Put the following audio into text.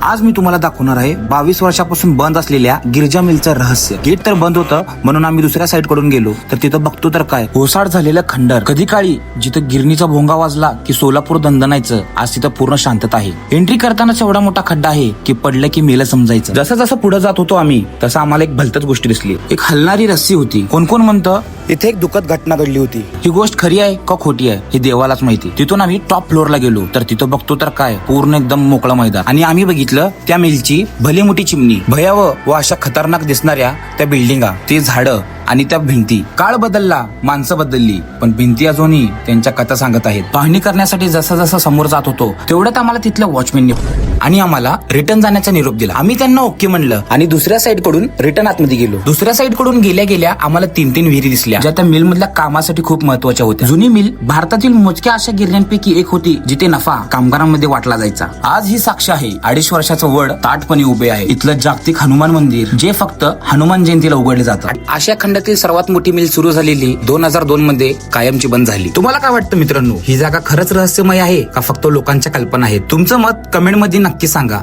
आज मी तुम्हाला दाखवणार आहे 22 वर्षापासून बंद असलेल्या गिरजा मिलचं रहस्य. गेट तर बंद होतं म्हणून आम्ही दुसऱ्या साईड कडून गेलो तर तिथं बघतो तर काय ओसाड झालेलं खंडर. कधी काळी जिथं गिरणीचा भोंगा वाजला की सोलापूर दणदणायचं, आज तिथं पूर्ण शांतता आहे. एंट्री करतानाच एवढा मोठा खड्डा आहे की पडलं की मेलं समजायचं. जसं जसं पुढे जात होतो आम्ही तसं आम्हाला एक भलतच गोष्टी दिसली. एक हलणारी रस्सी होती. कोण कोण म्हणतं इथे एक दुःखद घटना घडली होती. ही गोष्ट खरी आहे का खोटी आहे हे देवालाच माहिती. तिथून आम्ही टॉप फ्लोअरला गेलो तर तिथं बघतो तर काय पूर्ण एकदम मोकळं मैदान. आणि आम्ही बघितलं त्या मिलची भली मोठी चिमणी, भयावह व अशा खतरनाक दिसणाऱ्या त्या बिल्डिंगा, ते झाडं आणि त्या भिंती. काळ बदलला, माणसं बदलली, पण भिंती अजूनही त्यांच्या कथा सांगत आहेत. पाहणी करण्यासाठी जसं जसं समोर जात होतो तेवढ्यात आम्हाला तिथल्या वॉचमॅनने आणि आम्हाला रिटर्न जाण्याचा निरोप दिला. आम्ही त्यांना ओके म्हणलं आणि दुसऱ्या साईड कडून रिटर्न आतमध्ये गेलो. दुसऱ्या साईड कडून गेल्या गेल्या आम्हाला 3 विहिरी दिसल्या ज्या त्या मिल मधल्या कामासाठी खूप महत्वाच्या होत्या. जुनी मिल भारतातील मोजक्या अशा गिरण्यांपैकी एक होती जिथे नफा कामगारांमध्ये वाटला जायचा. आज ही साक्ष आहे. 250 वर्षाचं वड ताटपणे उभे आहे. इथलं जागतिक हनुमान मंदिर जे फक्त हनुमान जयंतीला उघडले जातं. अशा खंडातील सर्वात मोठी मिल सुरू झालेली 2002 मध्ये कायमची बंद झाली. तुम्हाला काय वाटतं मित्रांनो, ही जागा खरंच रहस्यमय आहे का फक्त लोकांच्या कल्पना आहेत? तुमचं मत कमेंट मध्ये नक्की सांगा.